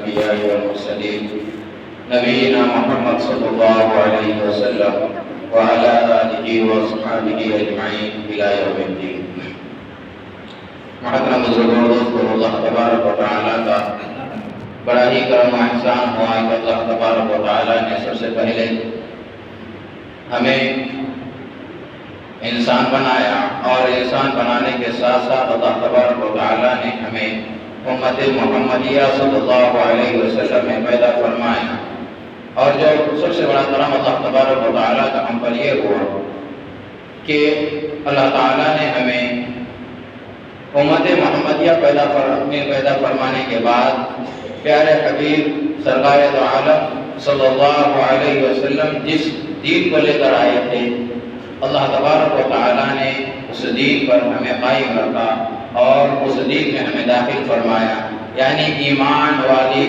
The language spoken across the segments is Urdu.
الأنبياء والمرسلين نبينا محمد صلى الله عليه وسلم وعلى آله وصحبه أجمعين إلى يوم الدين. محترم بزرگوں دوستوں، اللہ تبارک و تعالیٰ کا بڑا ہی کرم و احسان ہوا کہ اللہ تبارک و تعالیٰ نے سب سے پہلے ہمیں انسان بنایا، اور انسان بنانے کے ساتھ ساتھ اللہ تبارک و تعالیٰ نے ہمیں امت محمدیہ صلی اللہ علیہ وسلم میں پیدا فرمایا. اور جو سب سے بڑا کرم اللہ تبارک و تعالیٰ کا ہم پر یہ ہوا کہ اللہ تعالیٰ نے ہمیں امت محمدیہ پیدا فرمانے کے بعد پیارے حبیب سرکار دو عالم صلی اللہ علیہ وسلم جس دین کو لے کر آئے تھے، اللہ تبارک و تعالیٰ نے اس دین پر ہمیں قائم رکھا اور اس دین میں ہمیں داخل فرمایا، یعنی ایمان والی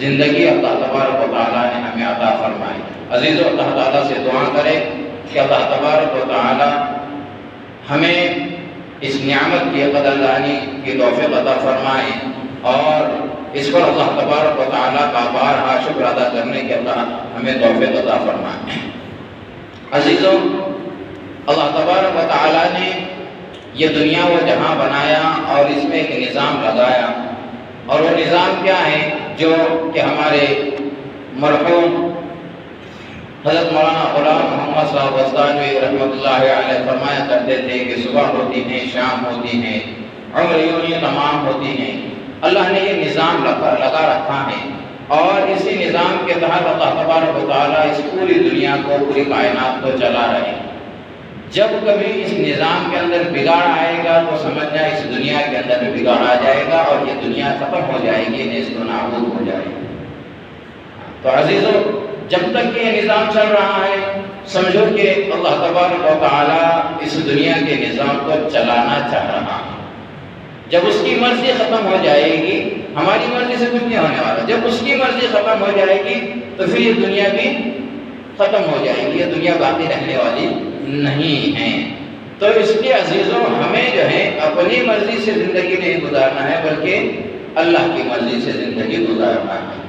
زندگی اللہ تبارک و تعالیٰ نے ہمیں عطا فرمائی. عزیزو، اللہ تعالیٰ سے دعا کرے کہ اللہ تبارک و تعالیٰ ہمیں اس نعمت کی قدردانی کی توفیق عطا فرمائے اور اس پر اللہ تبارک و تعالیٰ کا بارہا شکر ادا کرنے کے اللہ ہمیں توفیق عطا فرمائے. عزیزو، اللہ تبارک و تعالیٰ نے یہ دنیا و جہاں بنایا اور اس میں ایک نظام لگایا، اور وہ نظام کیا ہے جو کہ ہمارے مرحوم حضرت مولانا غلام محمد صاحب وستانوی رحمۃ اللہ علیہ فرمایا کرتے تھے کہ صبح ہوتی ہے، شام ہوتی ہے، عمر یوں ہی تمام ہوتی ہے. اللہ نے یہ نظام لگا رکھا ہے، اور اسی نظام کے تحت اللہ تبارک و تعالیٰ اس پوری دنیا کو، پوری کائنات کو چلا رہے ہیں. جب کبھی اس نظام کے اندر بگاڑ آئے گا تو سمجھنا اس دنیا کے اندر بھی بگاڑ آ جائے گا اور یہ دنیا ختم ہو جائے گی، نیست و نابود ہو جائے گی. تو عزیزو، جب تک یہ نظام چل رہا ہے سمجھو کہ اللہ تبارک و تعالیٰ اس دنیا کے نظام کو چلانا چاہ رہا ہے. جب اس کی مرضی ختم ہو جائے گی، ہماری مرضی سے کچھ نہیں ہونے والا، جب اس کی مرضی ختم ہو جائے گی تو پھر یہ دنیا بھی ختم ہو جائے گی، یہ دنیا باقی رہنے والی نہیں ہے. تو اس لیے عزیزوں، ہمیں جو ہے اپنی مرضی سے زندگی نہیں گزارنا ہے بلکہ اللہ کی مرضی سے زندگی گزارنا ہے.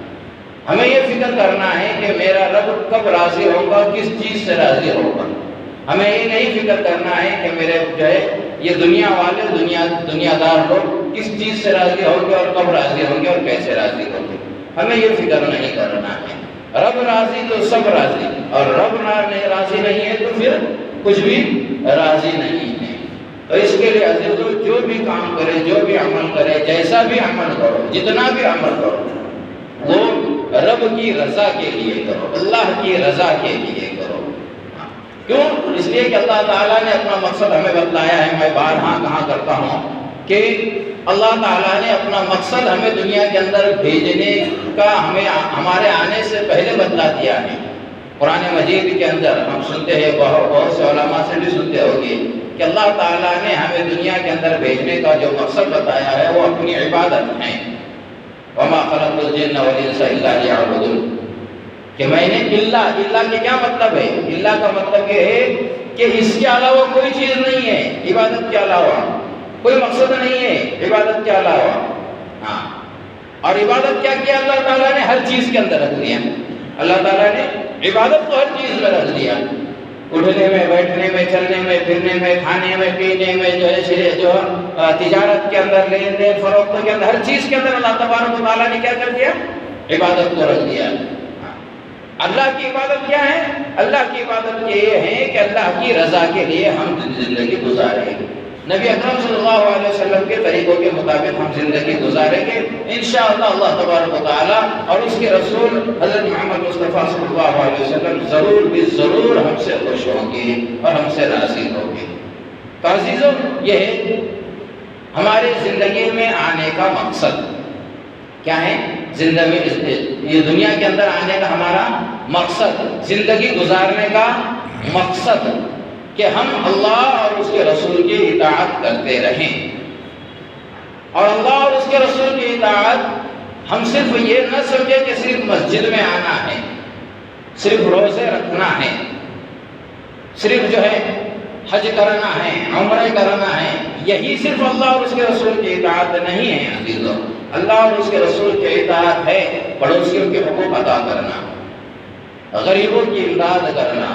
ہمیں یہ فکر کرنا ہے کہ میرا رب کب راضی ہوگا، کس چیز سے راضی ہوگا. ہمیں یہ نہیں فکر کرنا ہے کہ میرے جو ہے یہ دنیا والے دنیا دار لوگ کس چیز سے راضی ہوں گے اور کب راضی ہوں گے اور کیسے راضی ہوں گے. ہمیں یہ فکر نہیں کرنا ہے. رب راضی تو سب راضی، اور رب راضی نہیں ہے تو پھر کچھ بھی راضی نہیں ہے. تو اس کے لیے عزیزو، جو بھی کام کرے، جو بھی عمل کرے، جیسا بھی عمل کرو، جتنا بھی عمل کرو، وہ رب کی رضا کے لیے کرو، اللہ کی رضا کے لیے کرو. کیوں؟ اس لیے کہ اللہ تعالیٰ نے اپنا مقصد ہمیں بتلایا ہے. میں بارہا کہا کرتا ہوں کہ اللہ تعالیٰ نے اپنا مقصد ہمیں دنیا کے اندر بھیجنے کا ہمیں ہمارے آنے سے پہلے بتلا دیا ہے. قرآن مجید کے اندر ہم سنتے ہیں، بہت سے علماء سے بھی سنتے ہوگے کہ اللہ تعالیٰ نے ہمیں دنیا کے اندر بھیجنے کا جو مقصد بتایا ہے وہ اپنی عبادت ہے. وَمَا خَلَقْتُ الْجِنَّ وَالْإِنسَ إِلَّا لِيَعْبُدُونِ، کہ میں نے اللہ کے کیا مطلب ہے؟ اللہ کا مطلب یہ ہے کہ اس کے علاوہ کوئی چیز نہیں ہے، عبادت کے علاوہ کوئی مقصد نہیں ہے، عبادت کے علاوہ. اور عبادت کیا کیا اللہ تعالیٰ نے؟ ہر چیز کے اندر رکھ دیا. اللہ تعالیٰ نے عبادت کو ہر چیز میں رکھ دیا. اٹھنے میں، بیٹھنے میں، چلنے میں، پھرنے میں، کھانے میں، پینے میں، جو ہے تجارت کے اندر، لین دین فروخت کے اندر، ہر چیز کے اندر اللہ تبارک و تعالیٰ نے کیا کر دیا؟ عبادت کو رکھ دیا. اللہ کی عبادت کیا ہے؟ اللہ کی عبادت یہ ہے کہ اللہ کی رضا کے لیے ہم زندگی گزاریں. نبی اکرم صلی اللہ علیہ وسلم کے طریقوں کے مطابق ہم زندگی گزاریں گے، انشاءاللہ اللہ تبارک و تعالیٰ اور اس کے رسول حضرت محمد مصطفیٰ صلی اللہ علیہ وسلم ضرور ضرور ہم سے خوش ہوں گے اور ہم سے راضی ہوں گے. تو عزیزوں، یہ ہے ہمارے زندگی میں آنے کا مقصد. کیا ہے؟ زندگی، یہ دنیا کے اندر آنے کا ہمارا مقصد، زندگی گزارنے کا مقصد کہ ہم اللہ اور اس کے رسول کی اطاعت کرتے رہیں. اور اللہ اور اس کے رسول کی اطاعت ہم صرف یہ نہ سمجھے کہ صرف مسجد میں آنا ہے، صرف روزے رکھنا ہے، صرف جو ہے حج کرنا ہے، عمرہ کرنا ہے، یہی صرف اللہ اور اس کے رسول کی اطاعت نہیں ہے. عزیزوں، اللہ اور اس کے رسول کی اطاعت ہے پڑوسیوں کے حقوق ادا کرنا، غریبوں کی امداد کرنا،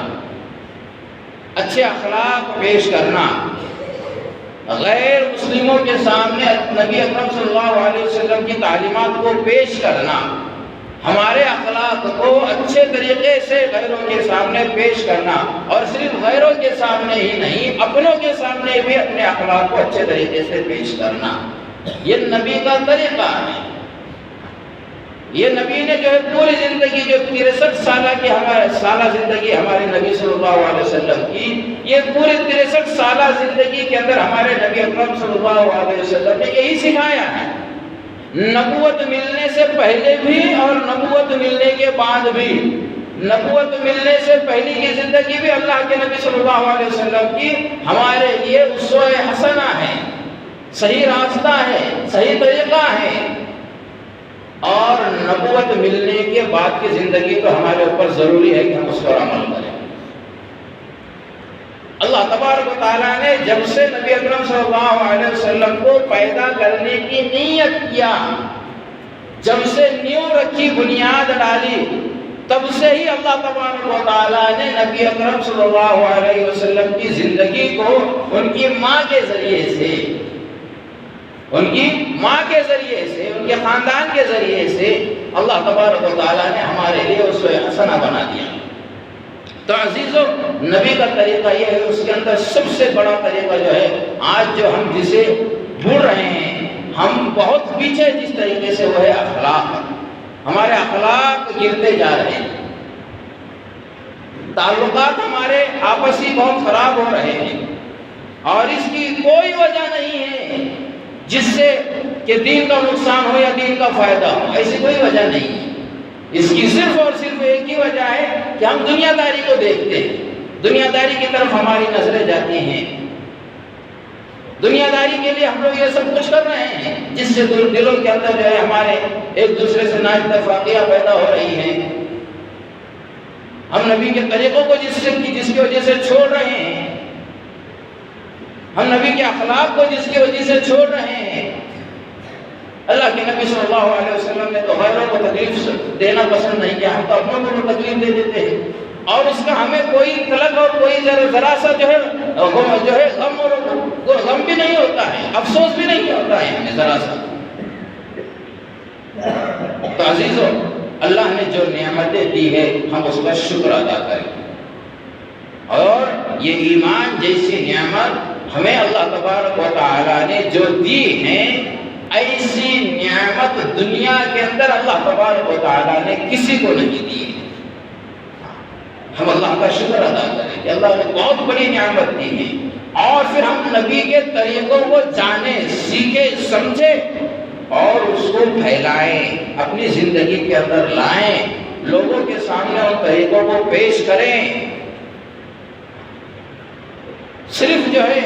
اچھے اخلاق پیش کرنا، غیر مسلموں کے سامنے نبی اکرم صلی اللہ علیہ وسلم کی تعلیمات کو پیش کرنا، ہمارے اخلاق کو اچھے طریقے سے غیروں کے سامنے پیش کرنا، اور صرف غیروں کے سامنے ہی نہیں اپنوں کے سامنے بھی اپنے اخلاق کو اچھے طریقے سے پیش کرنا، یہ نبی کا طریقہ ہے۔ یہ نبی نے جو ہے پوری زندگی، جو 63 سالہ زندگی ہمارے نبی صلی اللہ علیہ وسلم کی، یہ پوری 63 سالہ زندگی کے اندر ہمارے نبی اکرم صلی اللہ علیہ وسلم نے یہی سکھایا ہے، نبوت ملنے سے پہلے بھی اور نبوت ملنے کے بعد بھی۔ نبوت ملنے سے پہلے کی زندگی بھی اللہ کے نبی صلی اللہ علیہ وسلم کی ہمارے لیے اسوہ حسنہ ہے، صحیح راستہ ہے، صحیح طریقہ ہے، اور نبوت ملنے کے بعد کی زندگی تو ہمارے اوپر ضروری ہے کہ ہم اس پر عمل کریں۔ اللہ تبارک و تعالیٰ نے جب سے نبی اکرم صلی اللہ علیہ وسلم کو پیدا کرنے کی نیت کیا، جب سے نیو رکھی، بنیاد ڈالی، تب سے ہی اللہ تبارک و تعالیٰ نے نبی اکرم صلی اللہ علیہ وسلم کی زندگی کو ان کی ماں کے ذریعے سے، ان کی ماں کے ذریعے سے، ان کے خاندان کے ذریعے سے اللہ تبارک و تعالیٰ نے ہمارے لیے اسوہ حسنہ بنا دیا۔ تو عزیزو، نبی کا طریقہ یہ ہے، اس کے اندر سب سے بڑا طریقہ جو ہے آج جو ہم جسے بھول رہے ہیں، ہم بہت پیچھے جس طریقے سے، وہ ہے اخلاق۔ ہمارے اخلاق گرتے جا رہے ہیں، تعلقات ہمارے آپسی بہت خراب ہو رہے ہیں، اور اس کی کوئی وجہ نہیں ہے جس سے کہ دین کا نقصان ہو یا دین کا فائدہ ہو، ایسی کوئی وجہ نہیں ہے۔ اس کی صرف اور صرف ایک ہی وجہ ہے کہ ہم دنیا داری کو دیکھتے ہیں، دنیا داری کی طرف ہماری نظریں جاتی ہیں، دنیا داری کے لیے ہم لوگ یہ سب کچھ کر رہے ہیں، جس سے دلوں کے اندر جو ہے ہمارے ایک دوسرے سے نااتفاقیاں پیدا ہو رہی ہیں۔ ہم نبی کے طریقوں کو جس کی وجہ سے چھوڑ رہے ہیں، ہم نبی کے اخلاق کو جس کی وجہ سے چھوڑ رہے ہیں۔ اللہ کے نبی صلی اللہ علیہ وسلم نے تو غیروں کو تکلیف دینا پسند نہیں کیا، ہم تو اپنوں کو تکلیف دے دیتے ہیں، اور اس کا ہمیں کوئی طلب اور کوئی ذرا سا جو ہے غم بھی نہیں ہوتا ہے، افسوس بھی نہیں ہوتا ہے ہمیں ذرا سا۔ تو عزیزو، اللہ نے جو نعمتیں دی ہے ہم اس کا شکر ادا کریں، اور یہ ایمان جیسی نعمت ہمیں اللہ تبارک و تعالیٰ نے جو دی ہیں، ایسی نعمت دنیا کے اندر اللہ تبارک و تعالیٰ نے کسی کو نہیں دی ہے۔ ہم اللہ کا شکر ادا کریں کہ اللہ نے بہت بڑی نعمت دی ہے، اور پھر ہم نبی کے طریقوں کو جانیں، سیکھیں، سمجھیں، اور اس کو پھیلائیں، اپنی زندگی کے اندر لائیں، لوگوں کے سامنے ان طریقوں کو پیش کریں۔ صرف جو ہے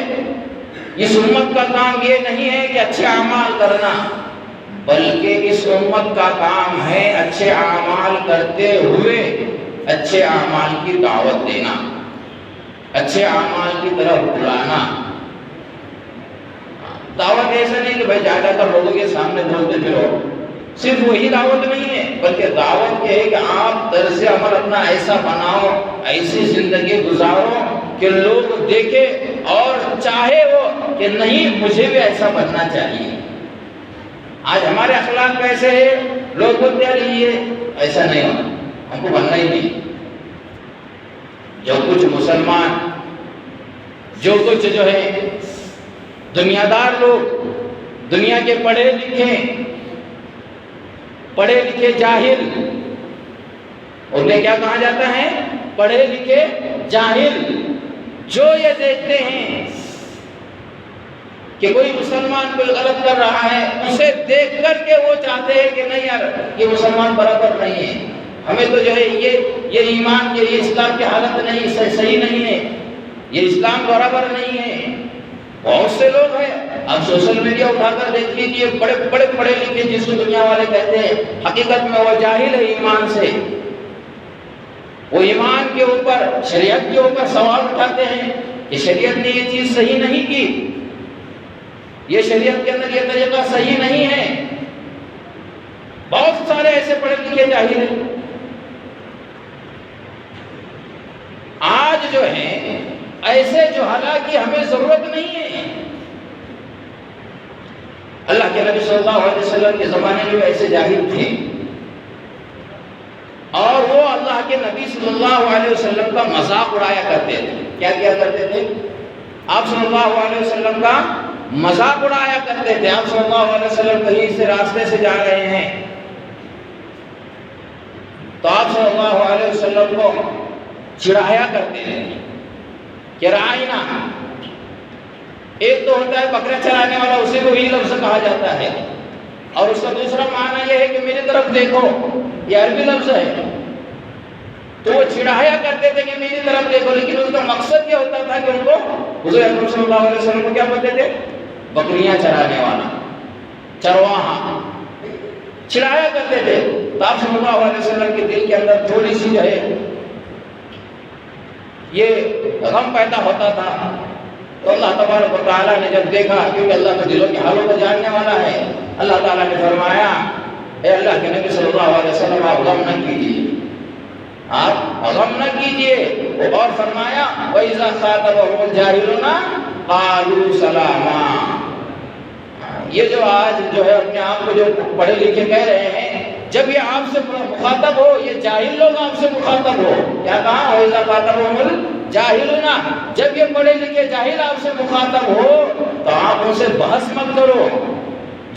اس امت کا کام یہ نہیں ہے کہ اچھے اعمال کرنا، بلکہ اس امت کا کام ہے اچھے اعمال کرتے ہوئے اچھے اعمال کی دعوت دینا، اچھے اعمال کی طرف بلانا۔ دعوت ایسا نہیں کہ بھائی جا کر لوگوں کے سامنے بولتے پھرو، صرف وہی دعوت نہیں ہے، بلکہ دعوت یہ ہے کہ آپ طرز عمل اپنا ایسا بناؤ، ایسی زندگی گزارو کہ لوگ دیکھیں اور چاہے وہ کہ نہیں مجھے بھی ایسا بننا چاہیے۔ آج ہمارے اخلاق کیسے ہے، لوگ بولتے ہیں یہ ایسا نہیں ہونا، ہم کو بننا ہی نہیں۔ جو کچھ مسلمان، جو کچھ جو ہے دنیا دار لوگ، دنیا کے پڑھے لکھے جاہل، انہیں کیا کہا جاتا ہے؟ پڑھے لکھے جاہل، جو یہ دیکھتے ہیں کہ کوئی مسلمان کوئی غلط کر رہا ہے، اسے دیکھ کر کے وہ چاہتے ہیں کہ نہیں یار یہ مسلمان برابر نہیں ہے، ہمیں تو جو ہے یہ ایمان کے، یہ اسلام کی حالت نہیں، صحیح نہیں ہے، یہ اسلام برابر نہیں ہے۔ بہت سے لوگ ہیں، اب سوشل میڈیا اٹھا کر دیکھ لیجیے، بڑے بڑے پڑھے لکھے جس کو دنیا والے کہتے ہیں، حقیقت میں وہ جاہل ہے ایمان سے۔ وہ ایمان کے اوپر، شریعت کے اوپر سوال اٹھاتے ہیں کہ شریعت نے یہ چیز صحیح نہیں کی، یہ شریعت کے اندر یہ طریقہ صحیح نہیں ہے، ایسے پڑھے لکھے جاہل ہیں. آج جو ہے ایسے جہلا کی ہمیں ضرورت نہیں ہے. اللہ کے نبی صلی اللہ علیہ وسلم کے زمانے میں ایسے جاہل تھے اور وہ اللہ کے نبی صلی اللہ علیہ وسلم کا مذاق اڑایا کرتے تھے. کیا کیا کرتے تھے؟ آپ صلی اللہ علیہ وسلم کا مذاق اڑایا کرتے تھے. آپ صلی اللہ علیہ وسلم کہیں سے راستے سے جا رہے ہیں تو آپ صلی اللہ علیہ وسلم کو چڑھایا کرتے تھے کہ رائنا. ایک تو ہوتا ہے بکرا چرانے والا، اسے کو یہ لفظ کہا جاتا ہے، اور اس کا دوسرا معنی یہ ہے کہ میری طرف دیکھو، یہ عربی لفظ ہے. تو وہ چڑھایا کرتے تھے کہ میری طرف دیکھو، لیکن اس کا مقصد یہ ہوتا تھا کہ ان کو حضور اکرم صلی اللہ علیہ وسلم کو کیا بولتے تھے؟ بکریاں چرانے والا، چرواہا. چڑھایا کرتے تھے. تو آپ صلی اللہ علیہ وسلم کے دل کے اندر تھوڑی سی جو ہے یہ غم پیدا ہوتا تھا. تو اللہ تبارک و تعالیٰ نے جب دیکھا، کیونکہ اللہ تو دلوں کے حالوں کو جاننے والا ہے، اللہ تعالیٰ نے فرمایا اے اللہ کے نبی صلی اللہ علیہ وسلم آپ غم نہ کیجیے، آپ غم نہ کیجیے. اور فرمایا وَإِذَا خَاطَبَهُمُ الْجَاهِلُونَ قَالُوا سَلَامًا. یہ جو آج جو ہے اپنے آپ کو جو پڑھے لکھے کہہ رہے ہیں، جب یہ آپ سے مخاطب ہو، یہ جاہل لوگ آپ سے مخاطب ہو، کیا کہا؟ وَإِذَا خَاطَبَهُمُ الْجَاهِلُونَ. جب یہ پڑھے لکھے جاہل آپ سے مخاطب ہو تو آپ ان سے بحث مت کرو.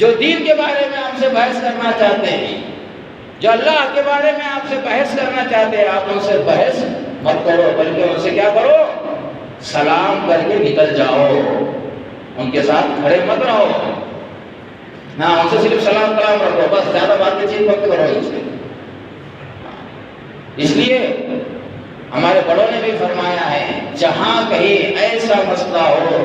جو دین کے بارے میں آپ سے بحث کرنا چاہتے ہیں، جو اللہ کے بارے میں آپ سے بحث کرنا چاہتے ہیں، آپ ان سے بحث مت کرو، بلکہ ان سے کیا کرو؟ سلام کر کے نکل جاؤ. ان کے ساتھ کھڑے مت رہو. نہ ان سے صرف سلام کلام رکھو، بس زیادہ بات چیت مت کرو ان سے. اس لیے ہمارے بڑوں نے بھی فرمایا ہے، جہاں کہیں ایسا مسئلہ ہو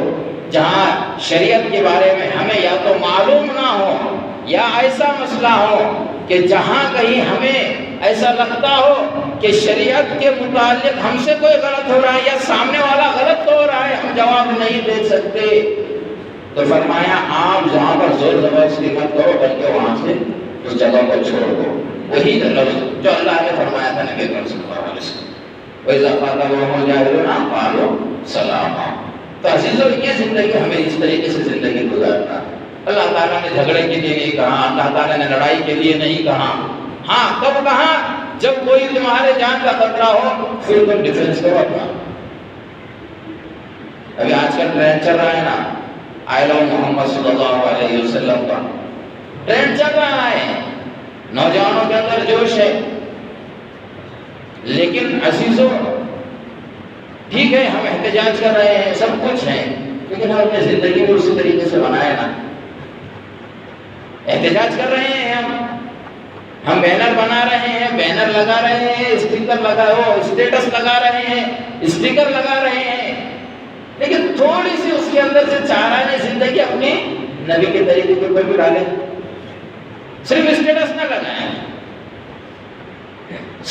جہاں شریعت کے بارے میں ہمیں یا تو معلوم نہ ہو، یا ایسا مسئلہ ہو کہ جہاں کہیں ہمیں ایسا لگتا ہو کہ شریعت کے متعلق ہم سے کوئی غلط ہو رہا ہے یا سامنے والا غلط ہو رہا ہے، ہم جواب نہیں دے سکتے، تو فرمایا آپ جہاں پر زور زبردستی مت کرو، بلکہ وہاں سے اس جگہ کو چھوڑ دو. وہی لفظ جو اللہ نے فرمایا تھا نبی کریم صلی اللہ علیہ وسلم، وَإِذَا خَاطَبَهُمُ الْجَاهِلُونَ قَالُوا سَلَامًا. تو عزیزو، یہ زندگی ہمیں اس طریقے سے زندگی گزارنا. اللہ تعالیٰ نے جھگڑے کے لیے نہیں کہا، اللہ تعالیٰ نے لڑائی کے لیے نہیں کہا. ہاں کب کہا؟ جب کوئی تمہارے جان کا خطرہ ہو، پھر تم ڈیفنس کرو اپنا. ابھی آج کل ٹرینڈ چل رہا ہے نا، آئی لو محمد صلی اللہ علیہ وسلم کا ٹرینڈ چل رہا ہے، نوجوانوں کے اندر جوش ہے. لیکن عزیزو، ٹھیک ہے ہم احتجاج کر رہے ہیں، سب کچھ ہے، لیکن ہم اپنی زندگی کو اسی طریقے سے بنائے نا. احتجاج کر رہے ہیں، ہم بینر بنا رہے ہیں، بینر لگا رہے ہیں، اسٹیکر اسٹیٹس لگا رہے ہیں، اسٹیکر لگا رہے ہیں، لیکن تھوڑی سی اس کے اندر سے چارہ زندگی اپنی نبی کے طریقے کے اوپر بھی ڈالیں. صرف اسٹیٹس نہ لگائیں،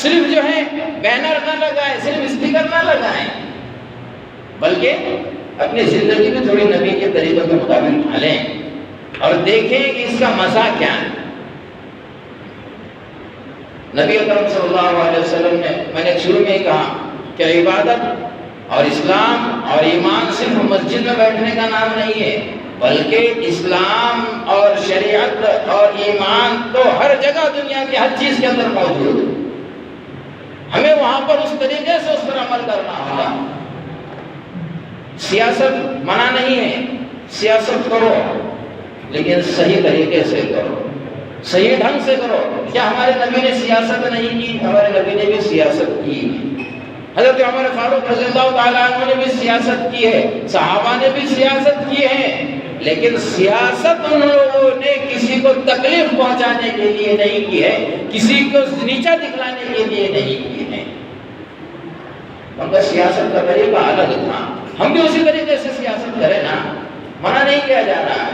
صرف جو ہے بینر نہ لگائیں، صرف اسٹیکر نہ لگائیں، بلکہ اپنی زندگی میں تھوڑی نبی کے طریقوں کے مطابق ڈھالیں اور دیکھیں کہ اس کا مزہ کیا ہے. نبی اکرم صلی اللہ علیہ وسلم نے، میں نے شروع میں ہی کہا کہ عبادت اور اسلام اور ایمان صرف مسجد میں بیٹھنے کا نام نہیں ہے، بلکہ اسلام اور شریعت اور ایمان تو ہر جگہ دنیا کی ہر چیز کے اندر موجود ہے. ہمیں وہاں پر اس طریقے سے اس پر عمل کرنا ہوگا. سیاست منع نہیں ہے، سیاست کرو، لیکن صحیح طریقے سے کرو، صحیح ڈھنگ سے کرو. کیا ہمارے نبی نے سیاست نہیں کی؟ ہمارے نبی نے بھی سیاست کی. حضرت عمر فاروق رضی اللہ تعالیٰ عنہ نے بھی سیاست کی ہے، صحابہ نے بھی سیاست کی ہے، لیکن سیاست ان لوگوں نے کسی کو تکلیف پہنچانے کے لیے نہیں کی ہے، کسی کو نیچا دکھلانے کے لیے نہیں کی ہے. ان کا سیاست کا طریقہ الگ تھا. ہم بھی اسی طریقے سے سیاست کریں نا، منع نہیں کیا جا رہا ہے.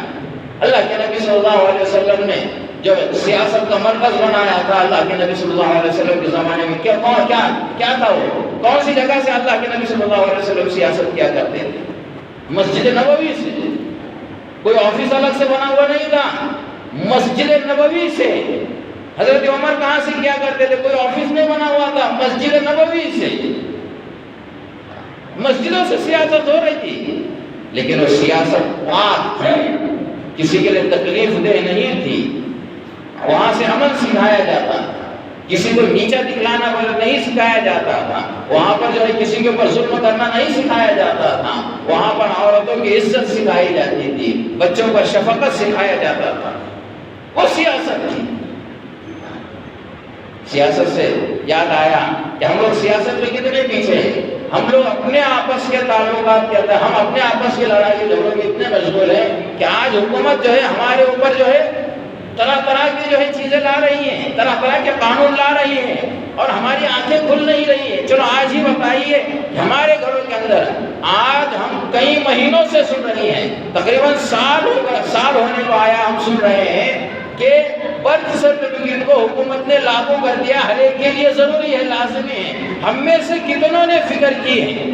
اللہ کے نبی صلی اللہ علیہ وسلم نے جو سیاست کا مرکز بنایا تھا، اللہ کے نبی صلی اللہ علیہ وسلم کے زمانے میں کیا تھا؟ وہ کون سی جگہ سے اللہ کے نبی صلی اللہ علیہ وسلم سیاست کیا کرتے تھے؟ مسجد نبوی سے. کوئی آفس الگ سے بنا ہوا نہیں تھا، مسجد نبوی سے حضرت عمر کہاں سے کیا کرتے تھے؟ کوئی آفس نہیں بنا ہوا تھا، مسجد نبوی سے، مسجدوں سے سیاست ہو رہی تھی، لیکن وہ سیاست پاک تھی، کسی کے لیے تکلیف دہ نہیں تھی، وہاں سے عمل سکھایا جاتا تھا، کسی کو نیچا دکھلانا نہیں سکھایا جاتا تھا، وہاں پر جو ہے کسی کے اوپر ظلم کرنا نہیں سکھایا جاتا تھا، وہاں پر عورتوں کی عزت سکھائی جاتی تھی، بچوں پر شفقت سکھایا جاتا تھا، وہ سیاست تھی۔ سیاست سے یاد آیا کہ ہم لوگ سیاست میں کتنے پیچھے ہیں، ہم لوگ اپنے آپس کے تعلقات کے اندر، ہم اپنے آپس کی لڑائی جھگڑوں میں اتنے مشغول ہیں کہ آج حکومت جو ہے ہمارے اوپر جو ہے طرح طرح کی جو ہے چیزیں لا رہی ہیں، طرح طرح کے قانون لا رہی ہیں، اور ہماری آنکھیں کھل نہیں رہی ہیں۔ چلو آج ہی بتائیے کہ ہمارے گھروں کے اندر آج ہم کئی مہینوں سے سن رہی ہیں، تقریباً سال ہونے کو آیا، ہم سن رہے ہیں کہ برتھ سرٹیفکیٹ کو حکومت نے لاگو کر دیا، ہر ایک کے لیے ضروری ہے، لازمی ہے۔ ہم میں سے کتنوں نے فکر کی ہے،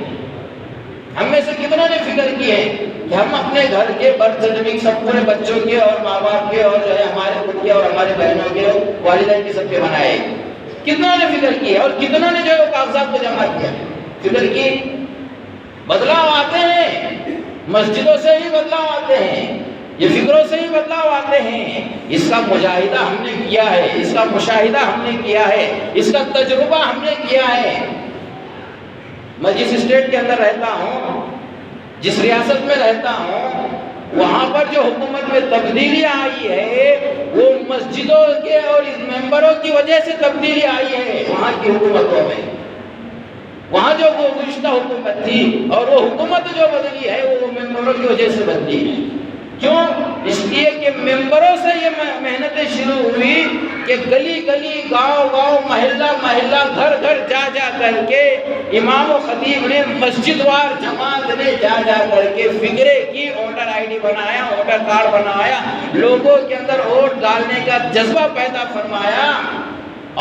ہم میں سے کتنوں نے فکر کی ہے کہ ہم اپنے گھر کے برتھ سرٹیفکیٹ سب پورے بچوں کے اور ماں باپ کے اور جو ہے ہمارے خود کے اور ہمارے بہنوں کے والدین کے سب کے بنائے؟ کتنوں نے فکر کی ہے، اور کتنوں نے جو ہے وہ کاغذات کو جمع کیا، فکر کی؟ بدلاؤ آتے ہیں، مسجدوں سے ہی بدلاؤ آتے ہیں، یہ فکروں سے ہی بدلاؤ آتے ہیں۔ اس کا مجاہدہ ہم نے کیا ہے، اس کا مشاہدہ ہم نے کیا ہے، اس کا تجربہ ہم نے کیا ہے۔ میں جس اسٹیٹ کے اندر رہتا ہوں، جس ریاست میں رہتا ہوں، وہاں پر جو حکومت میں تبدیلیاں آئی ہے وہ مسجدوں کے اور اس ممبروں کی وجہ سے تبدیلی آئی ہے۔ وہاں کی حکومتوں میں، وہاں جو وہ گزشتہ حکومت تھی اور وہ حکومت جو بدلی ہے وہ ممبروں کی وجہ سے بدلی ہے۔ کیوں؟ اس لیے کہ ممبروں سے یہ محنتیں شروع ہوئی کہ گلی گلی، گاؤں گاؤں، محلہ محلہ، گھر گھر جا جا کر کے امام و خطیب نے، مسجد وار جماعت نے جا جا کر کے فکرے کی، ووٹر آئی ڈی بنایا، ووٹر کارڈ بنایا، لوگوں کے اندر ووٹ ڈالنے کا جذبہ پیدا فرمایا،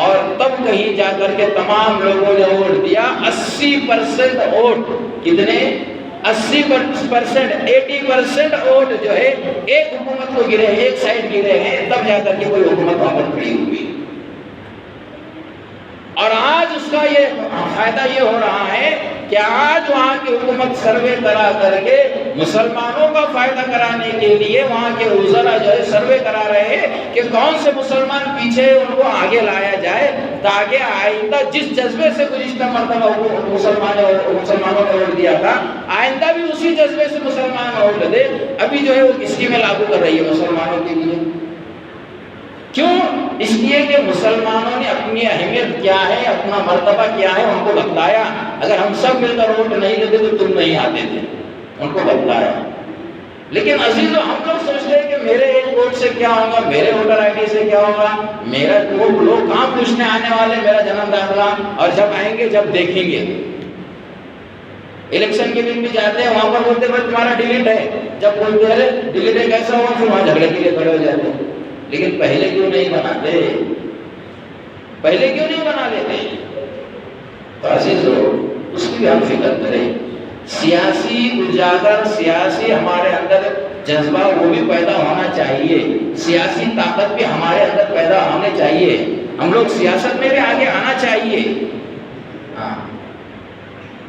اور تب کہیں جا کر کے تمام لوگوں نے ووٹ دیا۔ 80% ووٹ، کتنے؟ 80%، 80% ووٹ جو ہے ایک حکومت کو گرے ہیں، ایک سائڈ گرے ہیں، تب جا کر کے کوئی حکومت وہاں پر کھڑی ہوئی۔ اور آج اس کا یہ فائدہ یہ ہو رہا ہے کہ آج وہاں کی حکومت سروے کرا کر کے مسلمانوں کا فائدہ کرانے کے لیے وہاں کے وزراء جو ہے سروے کرا رہے ہیں کہ کون سے مسلمان پیچھے، ان کو آگے لایا جائے تاکہ آئندہ جس جذبے سے گزشتہ مرتبہ مسلمانوں نے ووٹ دیا تھا، آئندہ بھی اسی جذبے سے مسلمان ووٹ دے۔ ابھی جو ہے وہ اسکیمیں لاگو کر رہی ہے مسلمانوں کے لیے۔ کیوں؟ اس لیے کہ مسلمانوں نے اپنی اہمیت کیا ہے، اپنا مرتبہ کیا ہے، ان کو بتلایا۔ اگر ہم سب مل کر ووٹ نہیں دیتے تو تم نہیں آتے تھے، ان کو بتلایا۔ لیکن عزیزو، ہم لوگ سوچتے ہیں کہ میرے ایک ووٹ سے کیا ہوگا، میرے ووٹر آئی ڈی سے کیا ہوگا، میرا ووٹ لوگ کہاں پوچھنے آنے والے میرا جنم داخلہ، اور جب آئیں گے جب دیکھیں گے۔ الیکشن کے دن بھی جاتے ہیں، وہاں پر بولتے ہیں تمہارا ڈیلیٹ ہے، جب بولتے ہیں ڈیلیٹ ہے کیسا ہوا، پھر وہاں جھگڑے کے لیے کھڑے ہو جاتے ہیں۔ لیکن پہلے کیوں نہیں بناتے، پہلے کیوں نہیں بنا لیتے؟ تو عزیزو، اس کی بھی ہم فکر کریں۔ سیاسی اجاگر، سیاسی ہمارے اندر جذبہ وہ بھی پیدا ہونا چاہیے، سیاسی طاقت بھی ہمارے اندر پیدا ہونے چاہیے، ہم لوگ سیاست میں بھی آگے آنا چاہیے۔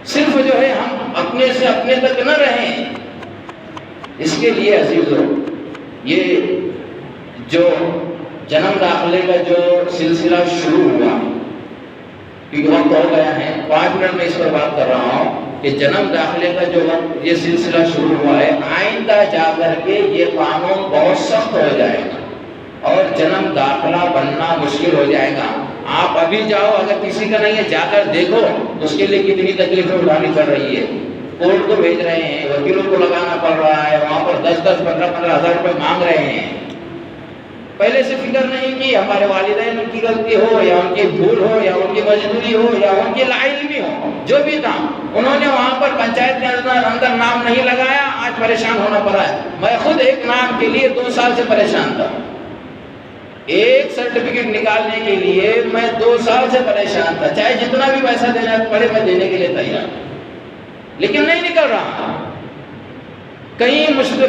صرف جو ہے ہم اپنے سے اپنے تک نہ رہیں۔ اس کے لیے عزیزو، یہ جو جنم داخلے کا جو سلسلہ شروع ہوا، کیونکہ وقت ہو گیا ہے، 5 منٹ میں اس پر بات کر رہا ہوں کہ جنم داخلے کا جو وقت یہ سلسلہ شروع ہوا ہے، آئندہ جا کر کے یہ قانون بہت سخت ہو جائے گا اور جنم داخلہ بننا مشکل ہو جائے گا۔ آپ ابھی جاؤ، اگر کسی کا نہیں ہے جا کر دیکھو اس کے لیے کتنی تکلیفیں اٹھانی پڑ رہی ہے۔ کورٹ کو بھیج رہے ہیں، وکیلوں کو لگانا پڑ رہا ہے، وہاں پر 10-10، 15-15 ہزار روپے مانگ رہے ہیں۔ پہلے سے فکر نہیں کی ہمارے والدین ان کی غلطی ہو یا ان کی بھول ہو یا ان کی مجبوری ہو یا ان کی لاعلمی ہو، جو بھی تھا، انہوں نے وہاں پر پنچایت کے اندر نام نہیں لگایا، آج پریشان ہونا پڑا ہے۔ میں خود ایک نام کے لیے 2 سال سے پریشان تھا، ایک سرٹیفکیٹ نکالنے کے لیے میں 2 سال سے پریشان تھا، چاہے جتنا بھی پیسہ دینا پڑے میں دینے کے لیے تیار، لیکن نہیں نکل رہا۔ کئی مشکلوں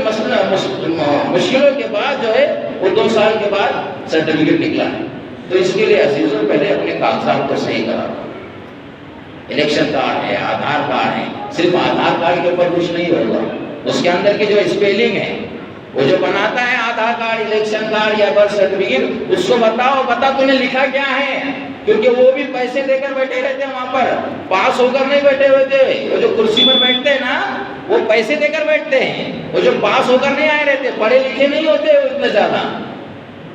کے بعد جو ہے وہ 2 سال کے بعد سرٹیفکیٹ نکلا ہے، تو اس کے لیے عزیزوں پہلے اپنے کاغذات کو صحیح کرا دو. الیکشن کارڈ ہے، آدھار کارڈ ہے، صرف آدھار کارڈ کے اوپر کچھ نہیں ہوگا، اس کے اندر کی جو اسپیلنگ ہے، وہ جو بناتا ہے آدھار کارڈ، الیکشن کارڈ یا برتھ سرٹیفکیٹ، اس کو بتاؤ تو نے لکھا کیا ہے. کیونکہ وہ بھی پیسے دے کر بیٹھے رہتے ہیں وہاں پر، پاس ہو کر نہیں بیٹھے ہوئے تھے. وہ جو کرسی پر بیٹھتے ہیں نا، وہ پیسے دے کر بیٹھتے ہیں. وہ جو پاس ہو کر نہیں آئے رہتے، پڑھے لکھے نہیں ہوتے وہ اتنے زیادہ،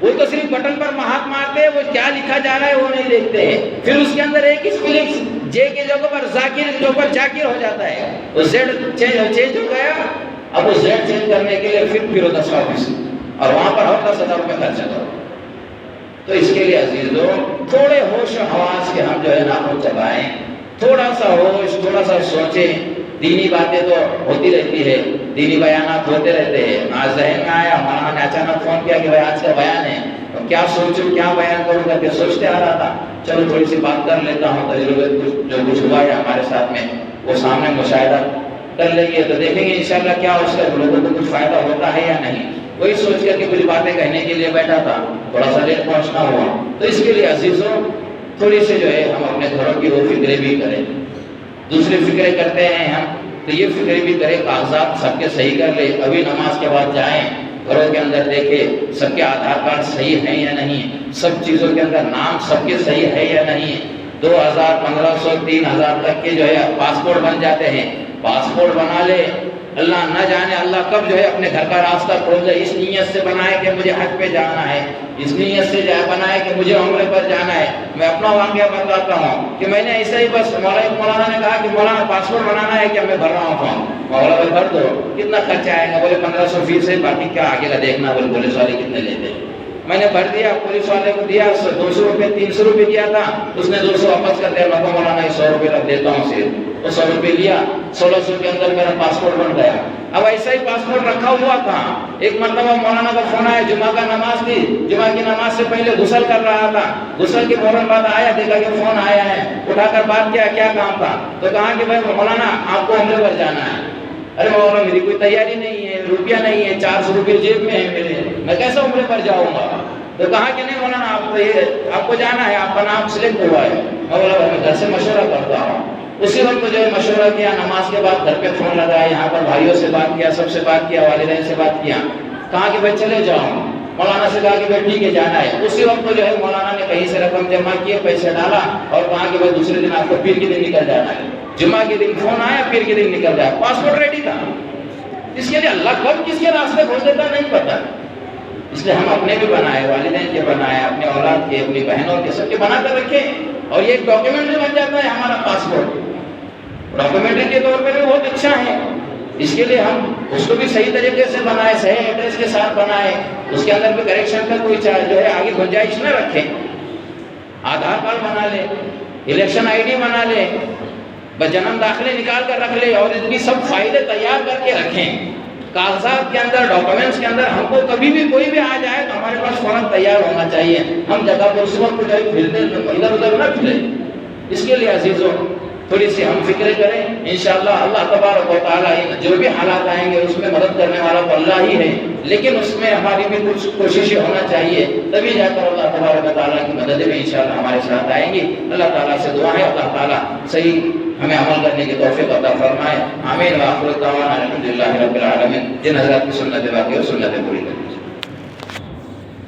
وہ تو صرف بٹن پر ہاتھ مارتے ہیں، وہ کیا لکھا جا رہا ہے وہ نہیں دیکھتے ہیں. پھر اس کے اندر ایک اسپیلنگ جے کے جگہ پر ذاکر کے اوپر جاکر ہو جاتا ہے، وہ زیڈ چینج ہو گیا. اب وہ زیڈ چینج کرنے کے لیے پھر 10 آفس اور وہاں پر 10,000 روپے خرچہ کرو. تو اس کے لیے عزیزوں تھوڑے ہوش و حواس کے ہم جو ہے ناخن چبائیں، تھوڑا سا ہوش، تھوڑا سا سوچیں. دینی باتیں تو ہوتی رہتی ہے، دینی بیانات ہوتے رہتے ہیں. آج ذہن میں آیا، مولانا نے اچانک فون کیا کہ بھائی آج کا بیان ہے، تو کیا سوچوں، کیا بیان کروں کر کے سوچتے آ رہا تھا. چلو تھوڑی سی بات کر لیتا ہوں، تجربے جو کچھ ہوا ہے ہمارے ساتھ میں وہ سامنے مشاہدہ کر لیں گے، تو دیکھیں گے انشاءاللہ کیا اس کا لوگوں کو کچھ فائدہ ہوتا ہے یا نہیں. وہی سوچ کر کے کچھ باتیں کہنے کے لیے بیٹھا تھا، تھوڑا سا لیٹ پہنچنا ہوا. تو اس کے لیے عزیزوں تھوڑی سی جو ہے ہم اپنے گھروں کی وہ فکریں بھی کریں. دوسری فکریں کرتے ہیں ہم، تو یہ فکریں بھی کریں، کاغذات سب کے صحیح کر لیں. ابھی نماز کے بعد جائیں، گھروں کے اندر دیکھیں سب کے آدھار کارڈ صحیح ہیں یا نہیں، سب چیزوں کے اندر نام سب کے صحیح ہے یا نہیں. 2,000 1,500 3,000 تک کے جو ہے پاسپورٹ بن جاتے ہیں. پاسپورٹ بنا لے، اللہ نہ جانے اللہ کب جو ہے اپنے گھر کا راستہ کھول دے. اس نیت سے بنائے کہ مجھے حج پہ جانا ہے، اس نیت سے بنائے کہ مجھے عمرے پر جانا ہے. میں اپنا واقعہ بتاتا ہوں کہ میں نے ایسے ہی بس مولانا نے کہا کہ مولانا پاسپورٹ بنانا ہے، کیا میں بھر رہا ہوں فارم. مولانا بھر دو، کتنا خرچہ آئے گا؟ بولے 1,500 فیس ہے، باقی کیا آگے کا دیکھنا. بولے پولیس والے کتنے لیتے ہیں. میں نے بھر دیا، پولیس والے کو دیا، 200 روپے 300 روپے دیا تھا، اس نے 200 واپس کر دیا. میں مولانا 100 روپے رکھ دیتا ہوں صرف. تو 100 روپے لیا، 1600 کے اندر میرا پاسپورٹ بن گیا. اب ایسا ہی پاسپورٹ رکھا ہوا تھا. ایک مرتبہ مولانا کا فون آیا، جمعہ کا نماز تھی، جمعہ کی نماز سے پہلے غسل کر رہا تھا. غسل کے فوراً بعد آیا، دیکھا کہ فون آیا ہے، اٹھا کر بات کیا کیا کام تھا. تو کہا کہ بھائی مولانا آپ کو عمرے پر جانا ہے. ارے مولانا میری کوئی تیاری نہیں ہے، روپیہ نہیں ہے، 400 روپے جیب میں ہے میرے، میں کیسے عمرے پر جاؤں گا. تو کہا کہ نہیں مولانا آپ کو جانا ہے، آپ کا نام سلیکٹ ہوا ہے. میں بولا میں گھر سے مشورہ کرتا ہوں. اسی وقت جو ہے مشورہ کیا، نماز کے بعد گھر پہ فون لگایا، یہاں پر بھائیوں سے بات کیا، سب سے بات کیا، والدین سے بات کیا. کہا کہ بھائی چلے جاؤ. مولانا سے کہا کہ بھائی ٹھیک ہے جانا ہے. اسی وقت جو ہے مولانا نے کہیں سے رقم جمع کی، پیسے ڈالا اور کہا کہ بھائی دوسرے دن آپ کو پیر کے دن نکل جانا ہے. جمعہ کے دن فون آیا، پیر کے دن نکل جایا. پاسپورٹ ریڈی تھا. اس کے لیے اللہ کب کس کے راستے کھول دیتا نہیں پتا. اس لیے ہم اپنے بھی بنائے، والدین کے بنائے، اپنے اولاد کے، اپنی بہنوں کے، سب کے بنا کر رکھیں. اور یہ ایک ڈاکیومنٹ بھی بن جاتا ہے ہمارا پاسپورٹ. ڈاکیومنٹ کے طور پر بھی بہت اچھا ہے. اس کے لیے ہم اس کو بھی صحیح طریقے سے بنائے، صحیح ایڈریس کے ساتھ بنائے. اس کے اندر بھی کریکشن کا کوئی جو ہے آگے گنجائش نہ رکھیں. آدھار کارڈ بنا لے، الیکشن آئی ڈی بنا لے، بس جنم داخلے نکال کر رکھ لے، اور ان کی سب فائدے تیار کر کے رکھیں. کاغذات کے اندر، ڈاکومنٹس کے اندر ہم کو کبھی بھی کوئی بھی آ جائے تو ہمارے پاس فوراً تیار ہونا چاہیے. ہم جگہ پر اس وقت جو پھرتے ادھر ادھر نہ پھرے. اس کے لیے عزیزوں تھوڑی سی ہم فکریں کریں. انشاءاللہ اللہ تبارک و تعالیٰ جو بھی حالات آئیں گے اس میں مدد کرنے والا تو اللہ ہی ہے، لیکن اس میں ہماری بھی کچھ کوششیں ہونا چاہیے، تبھی جا کر اللہ تبارک و تعالیٰ کی مدد بھی انشاءاللہ ہمارے ساتھ آئیں گی. اللہ تعالیٰ سے دعا ہے اللہ تعالیٰ صحیح ہمیں عمل کرنے کی توفیق عطا فرمائے. آمین. وآخر دعوانا الحمدللہ رب العالمین. جن حضرات کی سنت باقی اور سنت پوری کریں.